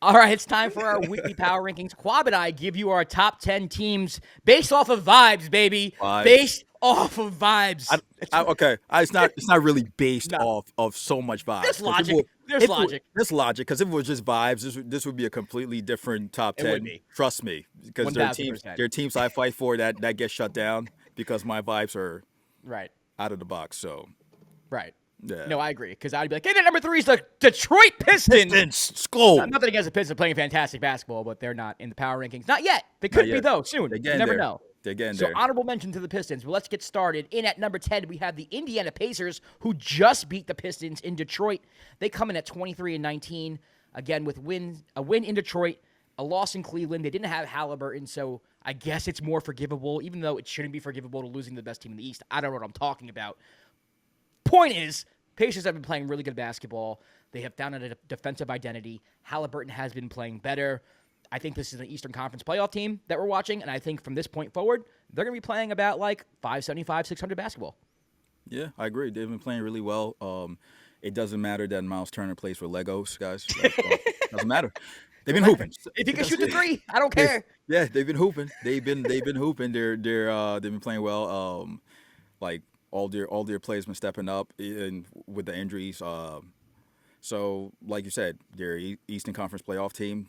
All right, it's time for our weekly power rankings. Kwab and I give you our top 10 teams based off of vibes, baby. Vibes. Based off of vibes. Okay. It's not really based No, off of so much there's vibes. Because logic. There's logic. there's logic. Because if it was just vibes, this would be a completely different top It would 10. be. Trust me. Because there 1,000%. are teams I fight for that get shut down because my vibes are Right. out of the box. So Right. yeah. No, I agree. Because I'd be like, hey, number 3 is the Detroit Pistons. Skull. Nothing against the Pistons playing fantastic basketball, but they're not in the power rankings. Not yet. They could be, yet. though, soon. They're You getting never there. know. They're getting So there. honorable mention to the Pistons. Well, let's get started. In at number 10, we have the Indiana Pacers, who just beat the Pistons in Detroit. They come in at 23-19, again with a win in Detroit, a loss in Cleveland. They didn't have Halliburton, so I guess it's more forgivable, even though it shouldn't be forgivable to losing to the best team in the East. I don't know what I'm talking about. Point is, Pacers have been playing really good basketball. They have found a defensive identity. Halliburton has been playing better. I think this is an Eastern Conference playoff team that we're watching, and I think from this point forward, they're going to be playing about like 575, 600 basketball. Yeah, I agree. They've been playing really well. It doesn't matter that Miles Turner plays for Legos, guys. Doesn't matter. They've been hooping. If he can shoot the three, I don't care. Yeah, they've been hooping. They've been hooping. They've been playing well. Like all their players been stepping up with the injuries. So like you said, they're Eastern Conference playoff team.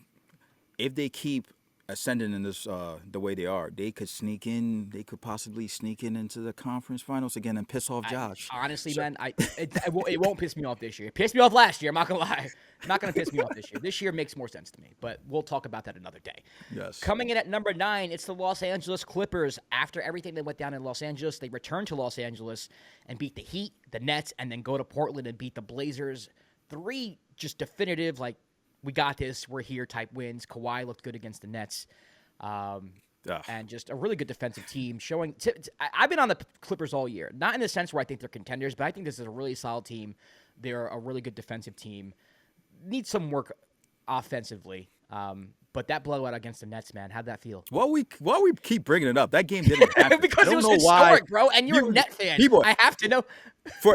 If they keep ascending in this the way they are, they could sneak in. They could possibly sneak in into the conference finals again and piss off Josh. Honestly, man, it won't piss me off this year. It pissed me off last year. I'm not gonna lie. Not gonna piss me off this year. This year makes more sense to me, but we'll talk about that another day. Yes. Coming in at number 9, it's the Los Angeles Clippers. After everything that went down in Los Angeles, they returned to Los Angeles and beat the Heat, the Nets, and then go to Portland and beat the Blazers. 3 just definitive, like, we got this, we're here type wins. Kawhi looked good against the Nets. And just a really good defensive team showing. I've been on the Clippers all year, not in the sense where I think they're contenders, but I think this is a really solid team. They're a really good defensive team. Need some work offensively. But that blowout against the Nets, man, how'd that feel? Why we keep bringing it up? That game didn't happen. Because I it don't was know historic, why. bro, and you're a Net fan. I have to know. For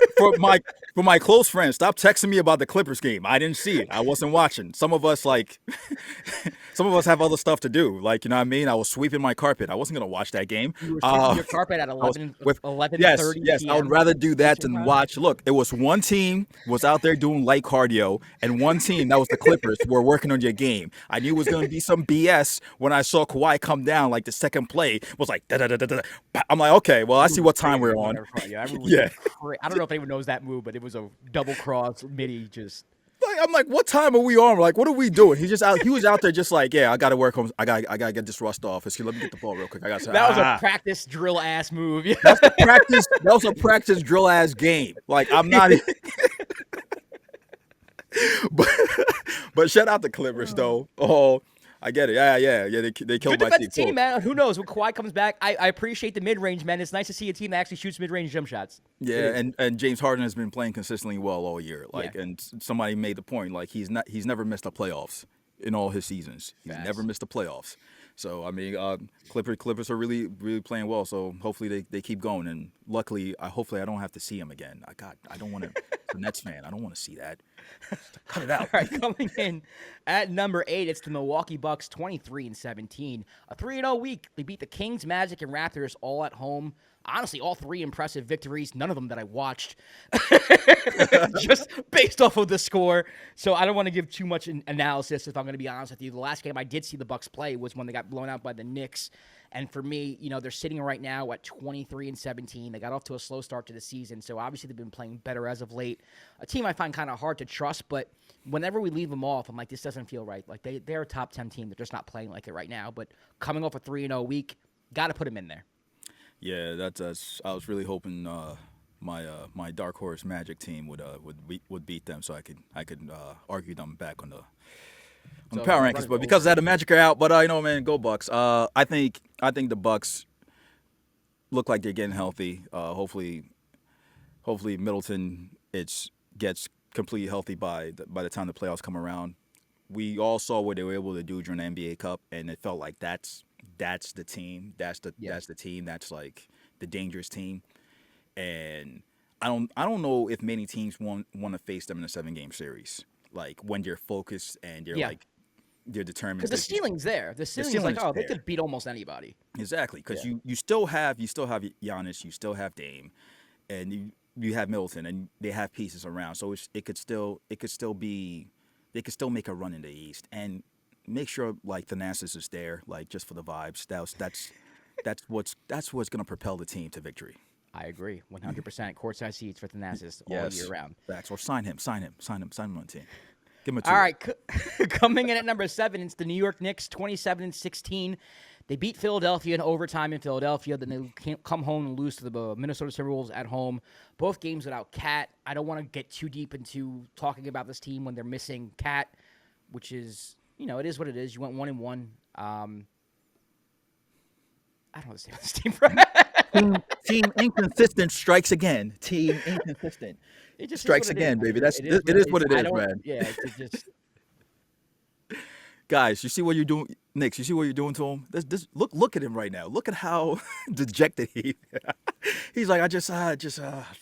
my close friends, stop texting me about the Clippers game. I didn't see it. I wasn't watching. Some of us have other stuff to do. Like, you know what I mean? I was sweeping my carpet. I wasn't gonna watch that game. You were sweeping your carpet at 11:30 Yes, I would rather do that than watch. Look, it was one team was out there doing light cardio, and one team, that was the Clippers, were working on your game. I knew it was gonna be some BS when I saw Kawhi come down. Like the second play was like da da da da da. I'm like, okay, well, I see what time we're on. Yeah. I don't know if anyone knows that move, but it was a double cross midi just. I'm like, what time are we on? Like, what are we doing? He was out there just like, yeah, I gotta work home. I gotta get this rust off. Let me get the ball real quick. That was a practice drill ass move. That was a practice drill ass game. Like, I'm not. but shout out the Clippers though. Oh, I get it. Yeah. They killed good my defensive team, man. Who knows when Kawhi comes back? I appreciate the mid range, man. It's nice to see a team that actually shoots mid range jump shots. Yeah, and James Harden has been playing consistently well all year. Like, and somebody made the point, like he's never missed the playoffs in all his seasons. He's never missed the playoffs. So I mean, Clippers are really really playing well. So hopefully they keep going. And luckily, hopefully I don't have to see him again. I don't want to. The Nets fan, I don't want to see that. Cut it out. All right, coming in at number 8, it's the Milwaukee Bucks, 23-17, a 3-0 week. They beat the Kings, Magic, and Raptors all at home. Honestly, all 3 impressive victories. None of them that I watched, just based off of the score. So I don't want to give too much analysis. If I'm going to be honest with you, the last game I did see the Bucks play was when they got blown out by the Knicks. And for me, they're sitting right now at 23-17. They got off to a slow start to the season, so obviously they've been playing better as of late. A team I find kind of hard to trust, but whenever we leave them off, I'm like, this doesn't feel right. Like they're a top 10 team. They're just not playing like it right now. But coming off a 3-0 week, got to put them in there. Yeah, that's. I was really hoping my dark horse Magic team would beat them, so I could argue them back on the power rankings. But because of that, the Magic are out. But man, go Bucks. I think the Bucks look like they're getting healthy. Hopefully Middleton gets completely healthy by the time the playoffs come around. We all saw what they were able to do during the NBA Cup, and it felt like that's the team. That's the team. That's like the dangerous team. And I don't know if many teams want to face them in a 7-game series. Like when they're focused and they're like they're determined. Because the ceiling's there. The ceiling's like, they could beat almost anybody. Exactly, because you still have Giannis, you still have Dame, and you have Middleton, and they have pieces around. So they could still make a run in the East, and make sure like Thanasis is there, like just for the vibes. That's what's gonna propel the team to victory. I agree, 100%. Courtside seats for Thanasis all year round. Facts. Or sign him on the team. Give him a 2. All right, coming in at number 7, it's the New York Knicks, 27-16. They beat Philadelphia in overtime in Philadelphia. Then they come home and lose to the Minnesota Timberwolves at home. Both games without Cat. I don't want to get too deep into talking about this team when they're missing Cat, which is, it is what it is. You went 1-1. I don't know this team. Team inconsistent strikes again. Team inconsistent. It just strikes again, baby. It is what it is, man. Yeah, it's just. Guys, you see what you're doing, Knicks? You see what you're doing to him? Look at him right now. Look at how dejected he's like.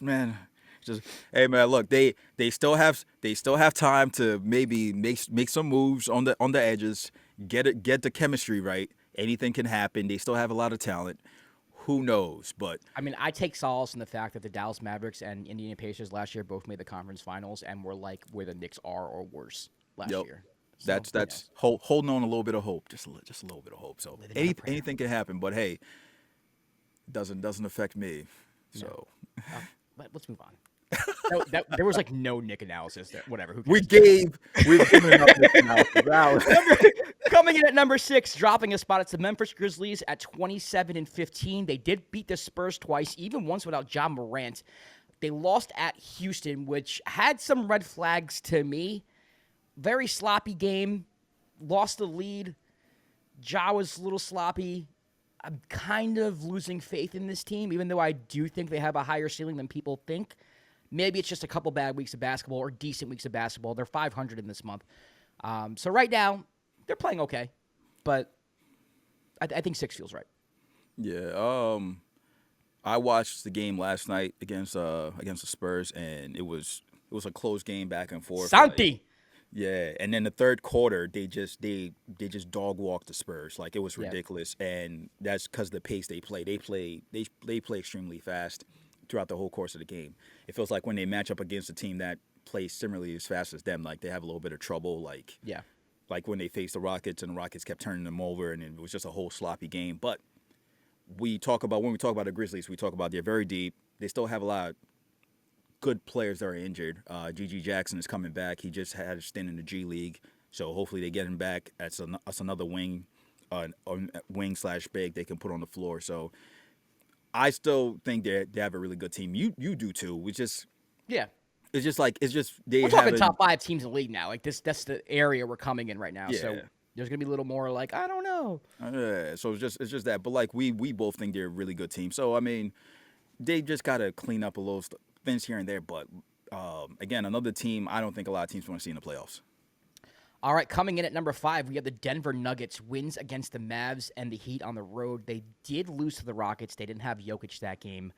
Man. Hey man, look, they still have time to maybe make some moves on the edges. Get the chemistry right. Anything can happen. They still have a lot of talent. Who knows? But I mean, I take solace in the fact that the Dallas Mavericks and Indiana Pacers last year both made the conference finals and were like where the Knicks are or worse last year. So, that's holding on a little bit of hope, just a little bit of hope. So anything can happen, but hey, it doesn't affect me. So let's move on. There was like no Nick analysis there. Whatever. Who cares? We've given enough Nick analysis. Coming in at number 6, dropping a spot, it's the Memphis Grizzlies at 27-15. They did beat the Spurs twice, even once without Ja Morant. They lost at Houston, which had some red flags to me. Very sloppy game. Lost the lead. Ja was a little sloppy. I'm kind of losing faith in this team, even though I do think they have a higher ceiling than people think. Maybe it's just a couple bad weeks of basketball or decent weeks of basketball. They're 500 in this month. So right now, they're playing okay. But I think 6 feels right. Yeah. I watched the game last night against the Spurs, and it was a close game back and forth. Santi! Yeah, and then the third quarter, they just dog walked the Spurs. Like, it was ridiculous, and that's because of the pace they play. They play extremely fast throughout the whole course of the game. It feels like when they match up against a team that plays similarly as fast as them, like they have a little bit of trouble. Like when they faced the Rockets, and the Rockets kept turning them over, and it was just a whole sloppy game. But when we talk about the Grizzlies, we talk about they're very deep. They still have a lot of good players that are injured. G.G. Jackson is coming back. He just had a stint in the G League, so hopefully they get him back. That's another wing / big they can put on the floor. So I still think they have a really good team. You do too. It's just we're talking top 5 teams in the league now. Like that's the area we're coming in right now. Yeah. So there's gonna be a little more like I don't know. Yeah. So it's just that. But like we both think they're a really good team. So I mean, they just gotta clean up a little things here and there. But again, another team I don't think a lot of teams want to see in the playoffs. All right, coming in at number 5, we have the Denver Nuggets wins against the Mavs and the Heat on the road. They did lose to the Rockets. They didn't have Jokic that game.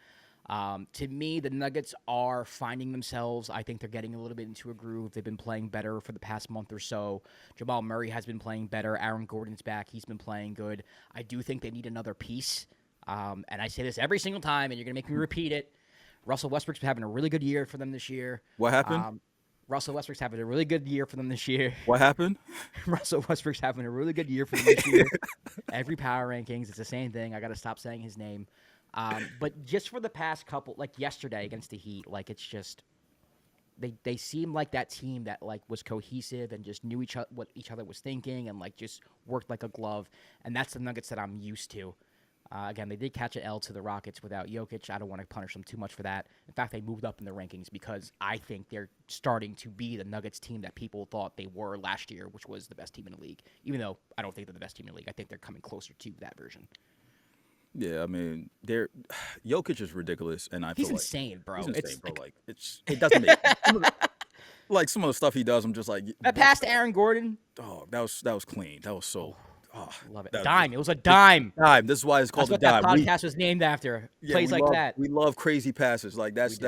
To me, the Nuggets are finding themselves. I think they're getting a little bit into a groove. They've been playing better for the past month or so. Jamal Murray has been playing better. Aaron Gordon's back. He's been playing good. I do think they need another piece. And I say this every single time, and you're going to make me repeat it. Russell Westbrook's been having a really good year for them this year. What happened? Russell Westbrook's having a really good year for them this year. What happened? Russell Westbrook's having a really good year for them this year. Every power rankings, it's the same thing. I got to stop saying his name. But just for the past couple, like yesterday against the Heat, like it's just they seem like that team that like was cohesive and just knew what each other was thinking and like just worked like a glove. And that's the Nuggets that I'm used to. Again, they did catch an L to the Rockets without Jokic. I don't want to punish them too much for that. In fact, they moved up in the rankings because I think they're starting to be the Nuggets team that people thought they were last year, which was the best team in the league. Even though I don't think they're the best team in the league. I think they're coming closer to that version. Yeah, I mean, Jokic is ridiculous, and he's insane, bro. He's insane, bro. Like it doesn't make like some of the stuff he does. I'm just like that pass to Aaron Gordon. Oh, that was clean. That was so. Oh, love it. Dime. It was a dime. Dime. This is why it's called a dime. That's what that podcast was named after. Plays like that. We love crazy passes. Like that's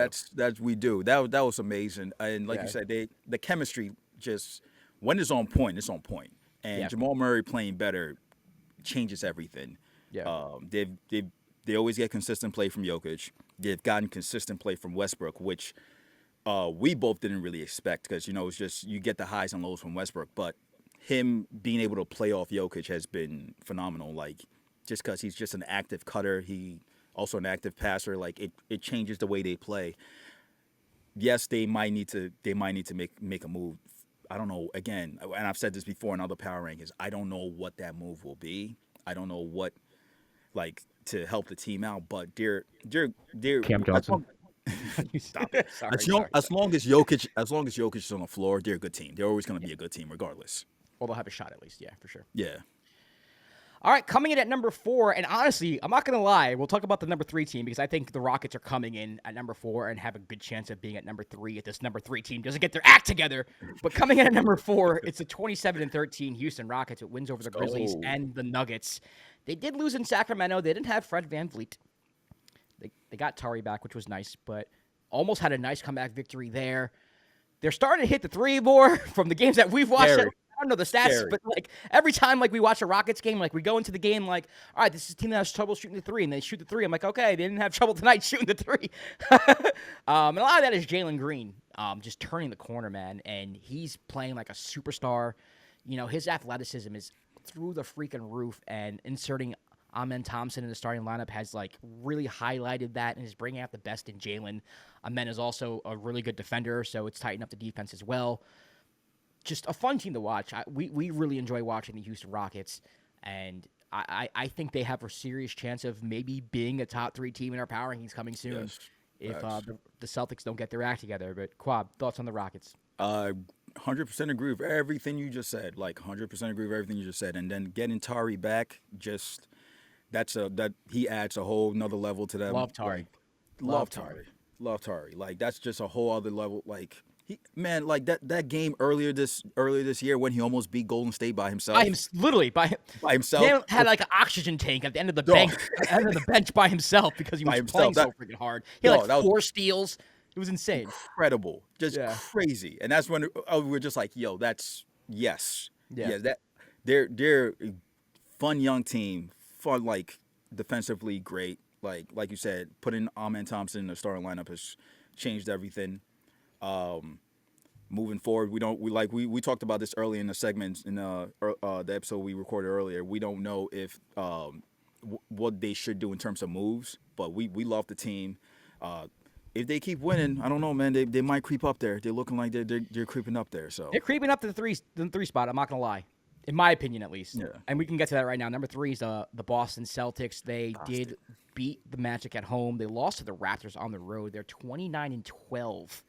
we do. That was amazing. And like you said, the chemistry just when it's on point, it's on point. and Jamal Murray playing better changes everything. Yeah. They always get consistent play from Jokic. They've gotten consistent play from Westbrook, which we both didn't really expect because it's just you get the highs and lows from Westbrook, but him being able to play off Jokic has been phenomenal. Like just because he's just an active cutter, he also an active passer. Like it changes the way they play. Yes, they might need to make a move. I don't know. Again, and I've said this before in other power rankings. I don't know what that move will be. I don't know what to help the team out. But they're Cam Johnson. Stop it. Sorry, as long as Jokic is on the floor, they're a good team. They're always going to be a good team regardless. Well, they'll have a shot at least. Yeah, for sure. Yeah. All right, coming in at number 4, and honestly, I'm not going to lie. We'll talk about the number 3 team because I think the Rockets are coming in at number 4 and have a good chance of being at number 3 if this number 3 team doesn't get their act together. But coming in at number 4, it's the 27-13 Houston Rockets with wins over the Grizzlies and the Nuggets. They did lose in Sacramento. They didn't have Fred VanVleet. They got Tari back, which was nice, but almost had a nice comeback victory there. They're starting to hit the 3 more from the games that we've watched. I don't know the stats, but every time we watch a Rockets game, we go into the game all right, this is a team that has trouble shooting the 3, and they shoot the 3. I'm like, okay, they didn't have trouble tonight shooting the 3. And a lot of that is Jalen Green just turning the corner, man, and he's playing like a superstar. His athleticism is through the freaking roof, and inserting Amen Thompson in the starting lineup has really highlighted that and is bringing out the best in Jalen. Amen is also a really good defender, so it's tightened up the defense as well. Just a fun team to watch. We really enjoy watching the Houston Rockets, and I think they have a serious chance of maybe being a top 3 team in our power rankings coming soon if the Celtics don't get their act together. But Kwab, thoughts on the Rockets? 100% agree with everything you just said. 100% agree with everything you just said. And then getting Tari back, just that he adds a whole nother level to that. Love Tari. Love Tari. That's just a whole other level. That game earlier this year when he almost beat Golden State by himself. By himself. He had an oxygen tank at the end of the bench by himself because he was playing so freaking hard. He had 4 steals. It was insane. Incredible. Just crazy. And that's when we're just like, yo, that's yes. Yeah. Yes, they're a fun young team. Fun, defensively great. Like you said, putting Amen Thompson in the starting lineup has changed everything. Moving forward, we talked about this early in the segments in the episode we recorded earlier. We don't know if what they should do in terms of moves, but we love the team. If they keep winning, I don't know, man. They might creep up there. They're looking like they're creeping up there. So they're creeping up to the three spot. I'm not gonna lie, in my opinion at least. Yeah. And we can get to that right now. Number 3 is the Boston Celtics. They did beat the Magic at home. They lost to the Raptors on the road. They're 29-12.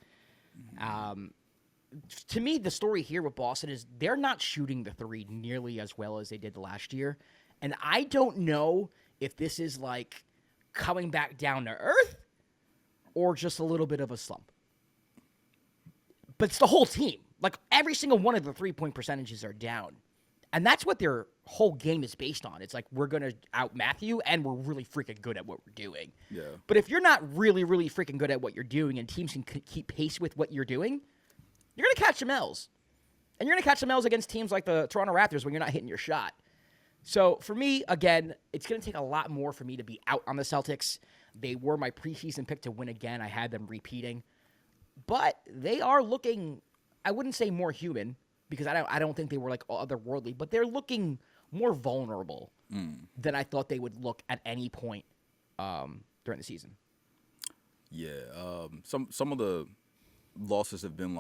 To me, the story here with Boston is they're not shooting the 3 nearly as well as they did last year. And I don't know if this is coming back down to earth or just a little bit of a slump. But it's the whole team. Every single one of the 3-point percentages are down. And that's what their whole game is based on. It's we're going to out-math you, and we're really freaking good at what we're doing. Yeah. But if you're not really, really freaking good at what you're doing and teams can keep pace with what you're doing, you're going to catch some L's. And you're going to catch some L's against teams like the Toronto Raptors when you're not hitting your shot. So for me, again, it's going to take a lot more for me to be out on the Celtics. They were my preseason pick to win again. I had them repeating. But they are looking, I wouldn't say more human, because I don't think they were otherworldly, but they're looking more vulnerable than I thought they would look at any point during the season. Yeah, some of the losses have been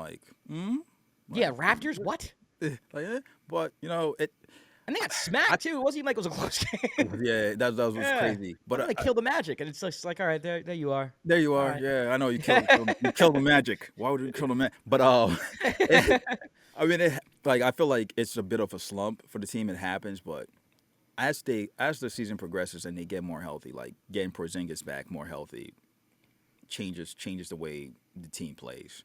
yeah, Raptors, what? But it. And they got smacked too. It wasn't even it was a close game. Yeah, that was crazy. But they killed the Magic, and it's just all right, there you are. There you are. Right. Yeah, I know you killed the Magic. Why would you kill the Magic? But I feel like it's a bit of a slump for the team. It happens, but as the season progresses and they get more healthy, getting Porzingis back more healthy, changes the way the team plays.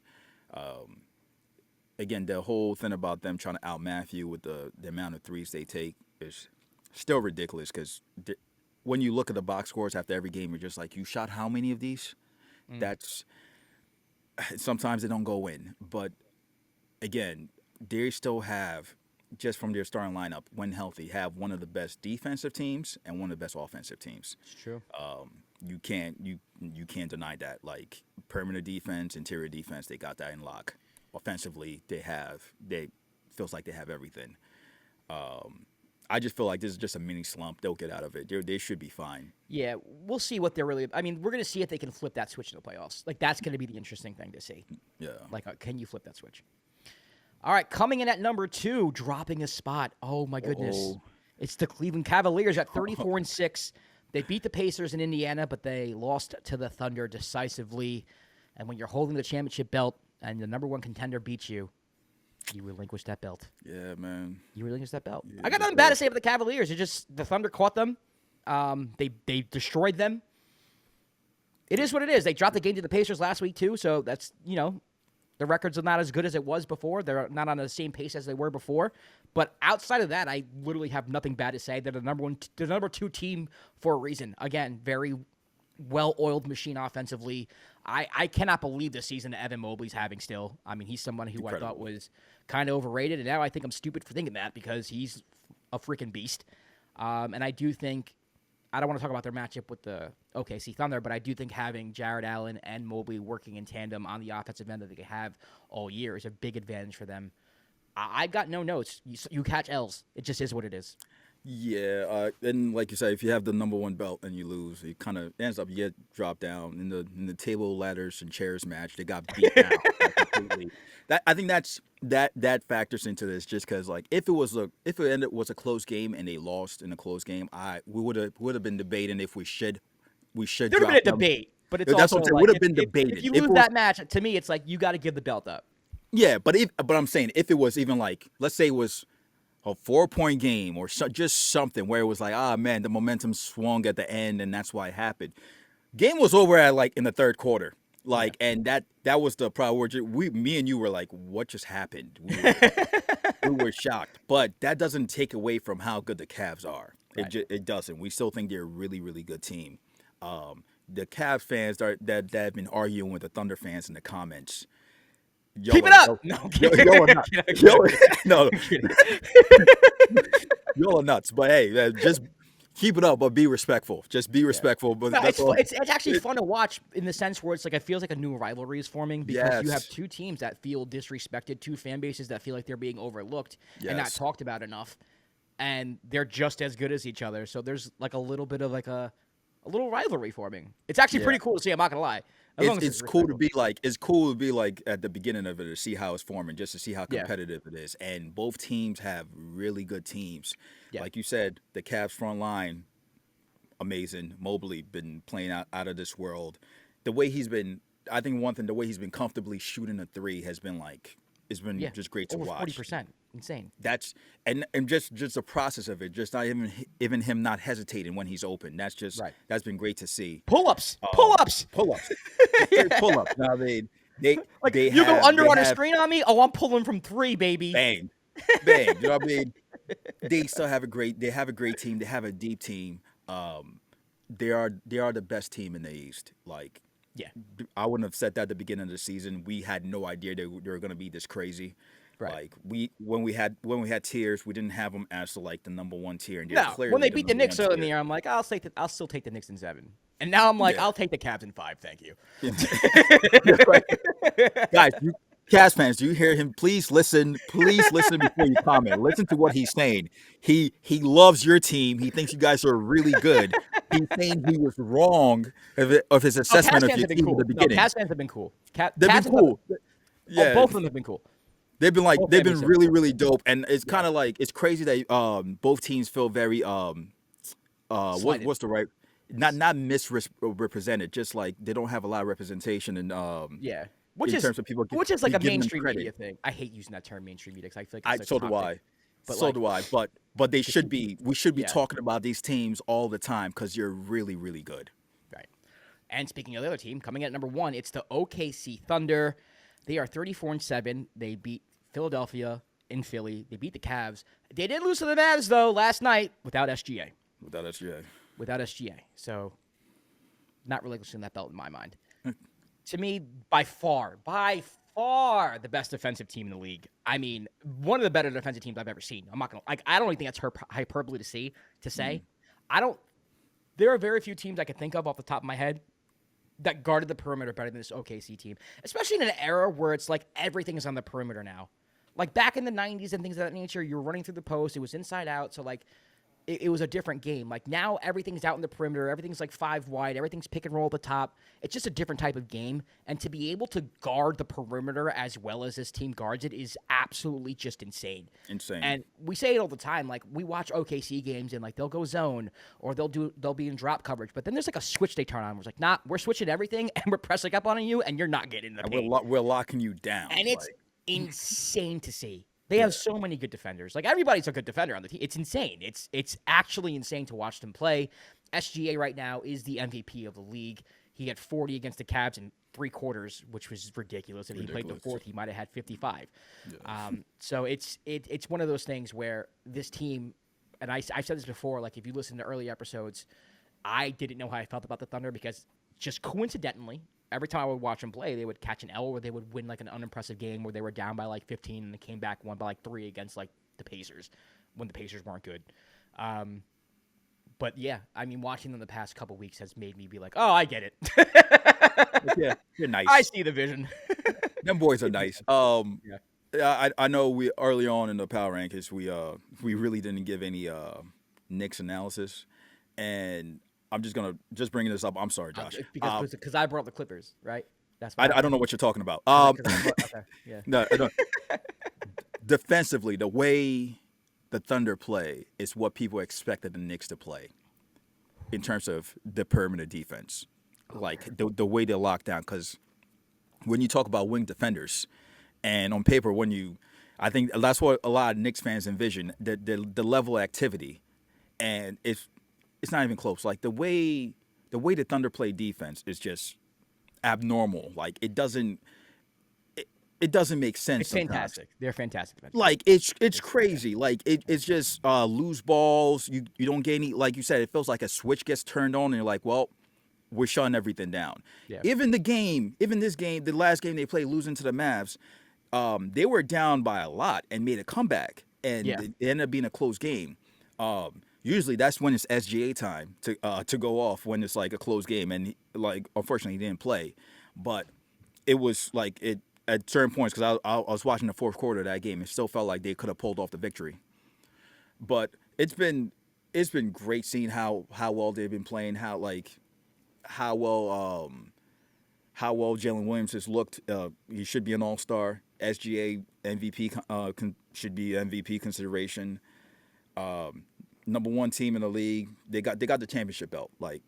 Again, the whole thing about them trying to outmath you with the amount of threes they take is still ridiculous because when you look at the box scores after every game, you're just you shot how many of these? That's sometimes they don't go in. But again, they still have just from their starting lineup, when healthy, have one of the best defensive teams and one of the best offensive teams. It's true. You can't deny that. Like perimeter defense, interior defense, they got that in lock. Offensively, they feels like they have everything. I just feel like this is just a mini slump. They'll get out of it. They should be fine. Yeah, we'll see what they're really. I mean, we're going to see if they can flip that switch in the playoffs. Like, that's going to be the interesting thing to see. Yeah. Like, can you flip that switch? All right, coming in at number 2, dropping a spot. Oh, my goodness. Uh-oh. It's the Cleveland Cavaliers at 34-6. They beat the Pacers in Indiana, but they lost to the Thunder decisively. And when you're holding the championship belt and the number 1 contender beats you, you relinquish that belt. Yeah, man. You relinquish that belt. Yeah, I got nothing bad to say about the Cavaliers. It just the Thunder caught them. They destroyed them. It is what it is. They dropped the game to the Pacers last week too, so that's the records are not as good as it was before. They're not on the same pace as they were before. But outside of that, I literally have nothing bad to say. They're the number 2 team for a reason. Again, very well-oiled machine offensively. I cannot believe the season that Evan Mobley's having still. I mean, he's someone who Incredible. I thought was kind of overrated, and now I think I'm stupid for thinking that because he's a freaking beast. And I do think, I don't want to talk about their matchup with the OKC Thunder, but I do think having Jared Allen and Mobley working in tandem on the offensive end that they have all year is a big advantage for them. I've got no notes. You catch L's. It just is what it is. Yeah, and like you said, if you have the number 1 belt and you lose, it kind of ends up you get dropped down in the table, ladders, and chairs match. They got beat down completely. I think that factors into this, just because like if it was a close game and they lost in a close game, we would have been debating if we should There would have been a debate, but it's that's also what I'm saying. like, Would have been debated. If you lose that match, to me, it's like you got to give the belt up. Yeah, but I'm saying if it was even like, let's say it was a 4-point game or just something where it was like, man, the momentum swung at the end and that's why it happened. Game was over at like in the third quarter. Like, and that was the problem. Me and you were like, what just happened? We were shocked. But that doesn't take away from how good the Cavs are. Right. It doesn't. We still think they're a really, really good team. The Cavs fans that have been arguing with the Thunder fans in the comments. Keep it up. No, y'all are nuts. But hey, just keep it up, but be respectful. Just be respectful. But it's actually fun to watch in the sense where it's like it feels like a new rivalry is forming because you have 2 teams that feel disrespected, 2 fan bases that feel like they're being overlooked and not talked about enough, and they're just as good as each other. So there's like a little bit of like a little rivalry forming. It's actually pretty cool to see. I'm not gonna lie. It's cool to be like at the beginning of it to see how it's forming, just to see how competitive it is. And both teams have really good teams. Yeah. Like you said, the Cavs front line, amazing. Mobley been playing out of this world. The way he's been, I think one thing, the way he's been comfortably shooting a 3 has been like, it's been just great to over watch. 40%, insane. That's and just the process of it, just not even him not hesitating when he's open. That's just that's been great to see. Pull-ups. Pull-ups. Now they go under on a screen on me. Oh, I'm pulling from 3, baby. Bang. You know what I mean? They still have a great team. They have a deep team. They are the best team in the East. Like, I wouldn't have said that at the beginning of the season. We had no idea they were going to be this crazy. Right. Like when we had tiers, we didn't have them as like the number 1 tier. And when they beat the Knicks earlier in the year, I'm like, I'll still take the Knicks in 7. And now I'm like, I'll take the Cavs in 5. Thank you. Guys, you Cavs fans, do you hear him? Please listen before you comment. Listen to what he's saying. He loves your team. He thinks you guys are really good. He's saying he was wrong of his assessment of your team at the beginning. Cavs fans have been cool. They've been cool. Both of them have been cool. They've been really, really dope, and it's kind of like it's crazy that both teams feel very what's the right not misrepresented, just like they don't have a lot of representation in which is terms of people which is like a mainstream media thing. I hate using that term mainstream media because I feel like it's so do I. But they should be. We should be talking about these teams all the time because you're really, really good. Right. And speaking of the other team, coming in at number 1, it's the OKC Thunder. They are 34-7. They beat Philadelphia in Philly. They beat the Cavs. They did lose to the Mavs, though, last night without SGA. Without SGA. So, not relinquishing that belt in my mind. To me, by far far the best defensive team in the league. I mean, one of the better defensive teams I've ever seen. I'm not gonna I don't even think that's hyperbole to say. I don't. There are very few teams I can think of off the top of my head that guarded the perimeter better than this OKC team, especially in an era where it's like everything is on the perimeter now. Like back in the 90s and things of that nature, you were running through the post. It was inside out. So like it was a different game. Like now everything's out in the perimeter. Everything's like 5 wide. Everything's pick and roll at the top. It's just a different type of game. And to be able to guard the perimeter as well as this team guards it is absolutely just insane. And we say it all the time. Like we watch OKC games and like they'll go zone or they'll be in drop coverage. But then there's like a switch they turn on. We're like, nah, we're switching everything and we're pressing up on you and you're not getting in the paint. We're locking you down. And it's insane to see. They have so many good defenders. Like everybody's a good defender on the team. It's insane. It's actually insane to watch them play. SGA right now is the MVP of the league. He had 40 against the Cavs in 3 quarters, which was ridiculous. If he played the fourth, he might have had 55. Yeah. So it's one of those things where this team, and I've said this before, like if you listen to early episodes, I didn't know how I felt about the Thunder because just coincidentally, every time I would watch them play, they would catch an L or they would win like an unimpressive game where they were down by like 15 and they came back, won by like 3 against like the Pacers when the Pacers weren't good. But yeah, I mean, watching them the past couple weeks has made me be like, oh, I get it. Yeah, you're nice. I see the vision. Them boys are nice. I know we early on in the power rankings, we really didn't give any Knicks analysis, and I'm just bringing this up. I'm sorry, Josh. Because I brought up the Clippers, right? That's I don't know what you're talking about. Okay, yeah. No. Defensively, the way the Thunder play is what people expected the Knicks to play in terms of the perimeter defense, like the way they lock down. Because when you talk about wing defenders, and on paper, I think that's what a lot of Knicks fans envision the level of activity, and it's not even close. Like the way the Thunder play defense is just abnormal. Like it doesn't make sense. It's sometimes. Fantastic. They're fantastic. Like it's crazy. Like it's just loose balls. You don't get any. Like you said, it feels like a switch gets turned on, and you're like, well, we're shutting everything down. Yeah. Even this game, the last game they played, losing to the Mavs, they were down by a lot and made a comeback, and it ended up being a close game. Usually that's when it's SGA time to go off when it's like a close game, and unfortunately he didn't play, but it was like it at certain points because I was watching the fourth quarter of that game. It still felt like they could have pulled off the victory, but it's been great seeing how well they've been playing, how well Jalen Williams has looked. He should be an all-star. SGA MVP should be MVP consideration. Number 1 team in the league. They got the championship belt. Like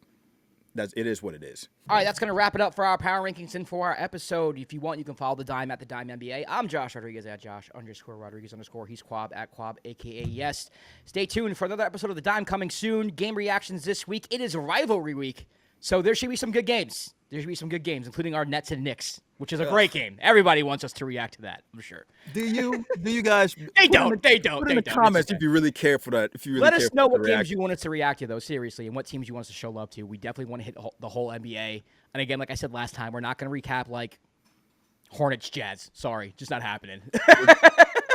it is what it is. All right, that's going to wrap it up for our power rankings and for our episode. If you want, you can follow the Dime at the Dime NBA. I'm Josh Rodriguez at Josh_Rodriguez_. He's Kwab at Kwab, a.k.a. Yes. Stay tuned for another episode of the Dime coming soon. Game reactions this week. It is rivalry week, so there should be some good games. There should be some good games, including our Nets and Knicks, which is a great game. Everybody wants us to react to that, I'm sure. Do you guys? They don't. Put in the comments if you really care for that. If you really let us know what games you want us to react to, though, seriously, and what teams you want us to show love to. We definitely want to hit the whole NBA. And again, like I said last time, we're not going to recap like Hornets Jazz. Sorry, just not happening.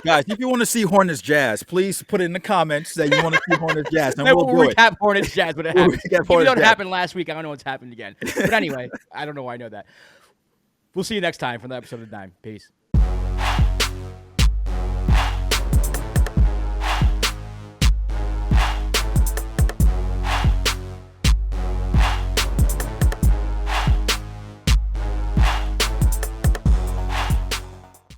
Guys, if you want to see Hornets Jazz, please put it in the comments that you want to see Hornets Jazz, and we'll do recap Hornets Jazz when it happens. If it happened last week, I don't know what's happened again. But anyway, I don't know why I know that. We'll see you next time for the episode of the Dime. Peace.